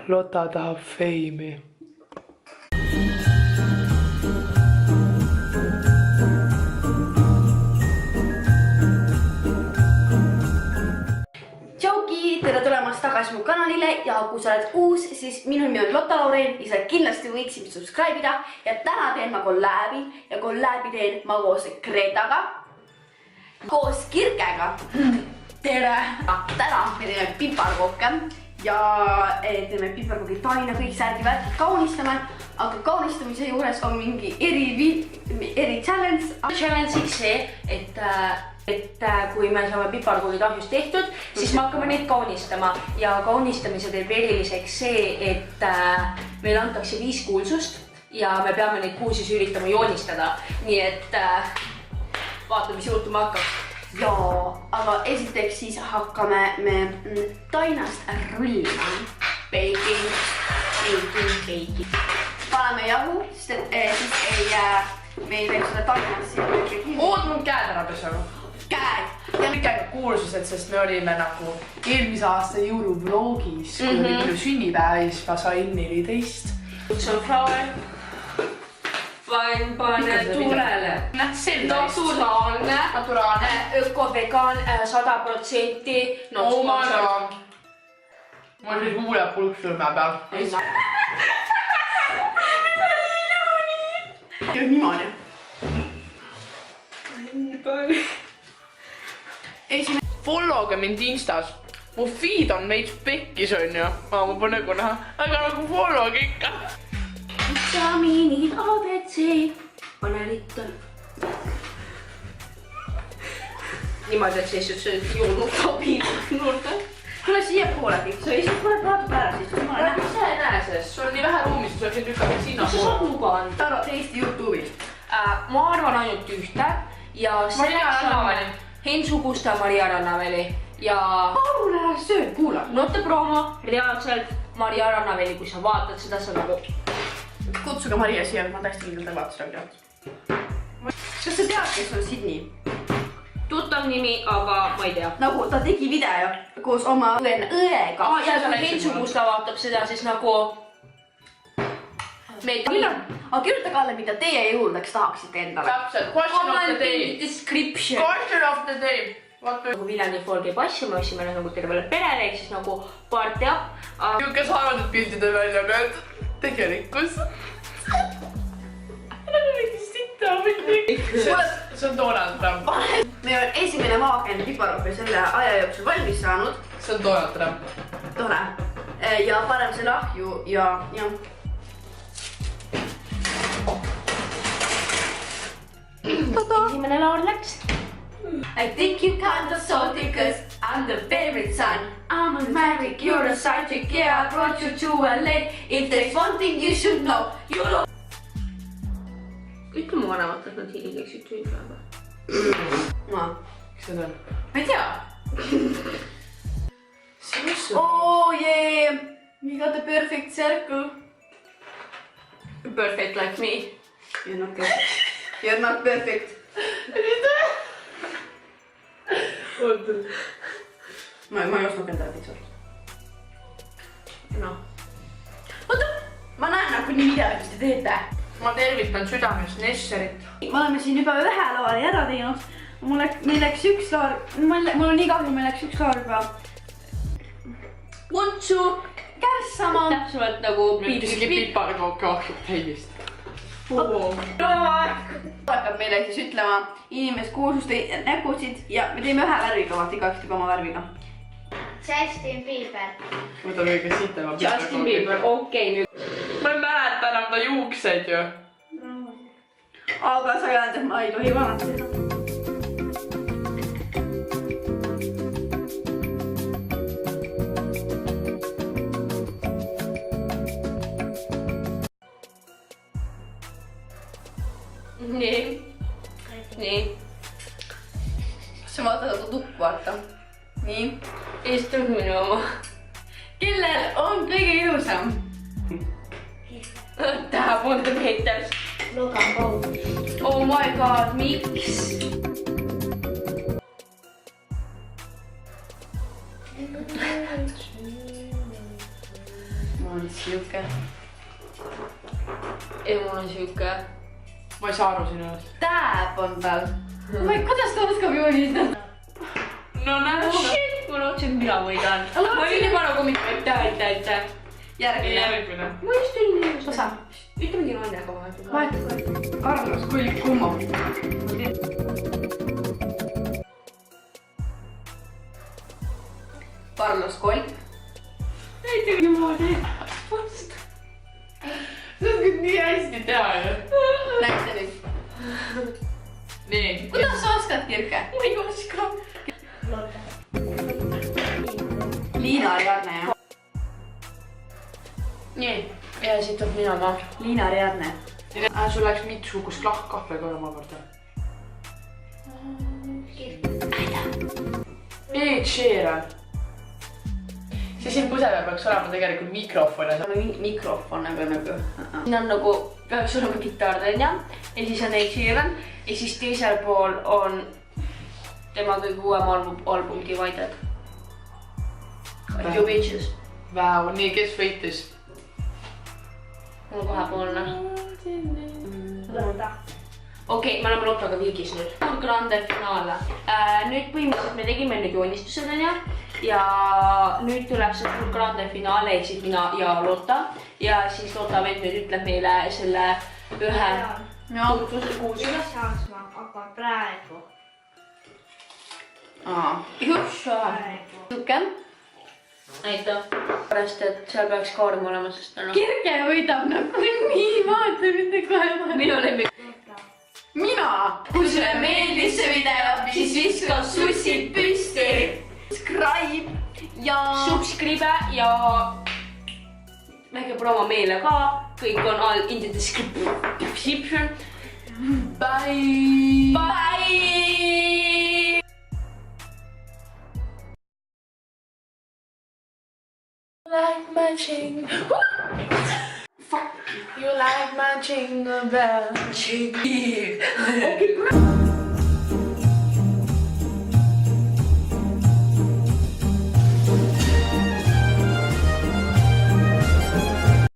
Lotta tahab feimi. Tšauki, tere tulemast tagasi mu kanalile ja kui sa oled uus, siis minu nimi on Lotta Laureen ja sa kindlasti võiksid subscribe ida ja täna teen ma kolläbi ja kolläbi teen ma koos Gretaga, koos Kirkega. Tere! Täna me teeme piparkooke ja teeme piparkoogi taina, kõik särgivad, kaunistame, aga kaunistamise juures on mingi eri challenge. Challenge'iks see, et kui me saame piparkoogid ahjust tehtud, siis me hakkame neid kaunistama ja kaunistamise teeb eriliseks see, et meil antakse 5 kuulsust ja me peame neid kuulsusi üritama joonistada. Nii et vaatame, mis juhtuma hakkab. Jaa, aga esiteks siis hakkame me tainast rullima. Baking. Paneme jahu, sest siis ei peaks seda tainast siin. Oot mun käed ära pesema. Käed! Ja nüüd käib kuulsused, sest me olime nagu eelmise aasta jõuluvlogis, kui oli minu sünnipäev, siis ma sain 14. Sunflower. Vain pane tulele. Naturaalne, öko-vegan, 100%. Oh my god. Mul oli huuled pulksõlme peal. Ja niimoodi. Followge mind Instas. Mu feed on meid pekkis on ju. Ma pole nagu näha. Aga nagu followge ikka. Vitamiinid ABC. Pane littel. Niimoodi, et sa istud sööd jõulukabiin nurga. Tule siia poole kõik. Sa istud kohe praadu pärast istud. Mis sa ei näe sellest? Sul on nii vähe ruumis, et sa võid lükata sinna Mis sa saad nuga anda? Taro Eesti YouTube'ist. Ma arvan ainult ühte ja selleks on Hensu Kusta Maria Rannaveli ja Paul, ära sööd, kuula. note promo reaalselt Maria Rannaveli, kui sa vaatad seda, sa nagu Kutsuge Maria siia, ma täiesti kindlalt ei vaata seda videot. Kas sa tead, kes on Sydney? tuttav nimi, aga ma ei tea. Nagu ta tegi video koos oma õega. Ja kui Hensu Kusta vaatab seda, siis nagu Aga kirjutage alle, mida teie jõuludeks tahaksite endale. Täpselt, question of the day. Description. Question of the day. Nagu Viljandi pool käib asju, me ostsime nagu tervele perele, ehk siis nagu party up. Kes arvad, et pildide välja nüüd? Tegelikkus. See on Donald Trump. Me on esimene maakend piparkoogi selle aja jooksul valmis saanud. See on Donald Trump. Tore. Ja paneme selle ahju ja... Esimene laul läks. I think you kinda salty cause I'm the favorite son. I'm a magic, you're a sidekick, yeah, I brought you to LA. If there's one thing you should know, you know. Ütle mu vanemat, et nad hiligeksid sünnipäeva. Ma. Mis need on? Ma ei tea. Oh yeah, we got the perfect circle. Perfect like me. You're not perfect. You're not perfect. Ma ei ostnud endale pizzat. No. Oota, ma näen nagu nii videot, mis te teete. Ma tervitan südamest Nesserit. Me oleme siin juba ühe laari ära teinud. Meil läks üks laar, mul on nii kahju, meil läks üks laar juba. Untsu, kärssama. Täpsemalt nagu Isegi piparkooke ahjub täiesti. Hakkab meile siis ütlema inimest kuulsuste nägusid ja me teeme ühe värviga, vaata igaüks teeb oma värviga. Justin Bieber. Võta kõige siitema Justin Bieber, okei nüüd. Ma ei mäleta enam ta juukseid ju. Aga sa ei öelnud, et ma ei tohi vanata seda. Nii. Sa vaatad oma tuppu, vaata. Nii. Istud minu oma. Kellel on kõige ilusam? Tahab mõnda haters. Logan Paul. Oh my god, miks? mul on siuke. ja mul on siuke. Ma ei saa aru sinu eest. Tääp on tal. Kuidas ta oskab joonistada? No näe. Shit, ma lootsin, et mina võidan. Ma olin juba nagu mitte, aitäh. Järgmine. Järgmine. Ma just olin nii. Osa. Ütleme nii õnnega vahepeal. Vahet. Carlos, kui kumma. Carlos Kolp. Ei tea niimoodi. See on küll nii hästi teha ju. Näita nüüd. Nii. Kuidas sa oskad, Kirke? Ma ei oska. Liina Ariadne, jah. Nii, ja siit tuleb mina ma. Liina Ariadne. Sul läks mitmesugust kahve ka omakorda. Ed Sheeran. See siin põseda peaks olema tegelikult mikrofon. Mikrofon nagu. Siin on nagu, peaks olema kitarr, onja. Ja siis on Ed Sheeran. Ja siis teisel pool on tema kõige uuem album Divided. You bitches. Vau, nii, kes võitis? Mul on kahepoolne. Okei, me oleme Lottaga viigis nüüd. Suur grande finaale. Nüüd põhimõtteliselt me tegime nüüd joonistused, onja. Ja nüüd tuleb see suur grande finaale, ehk siis mina ja Lotta. Ja siis Lotta vend nüüd ütleb meile selle ühe tutvuse kuusi. Saaks ma, aga praegu. Just Siuke. Aitäh. Pärast, et seal peaks kaarm olema, sest on... Kirke võidab nagu nii, vaata mitte kohe. Minu lemmik. Mina! Kui sulle meeldis see video, siis viska sussid püsti. Subscribe ja... Subscribe ja... väike promo meile ka. Kõik on all in the description. Bye! Bye! Like my jingle. Fuck you. You like my jingle bell. Jingle.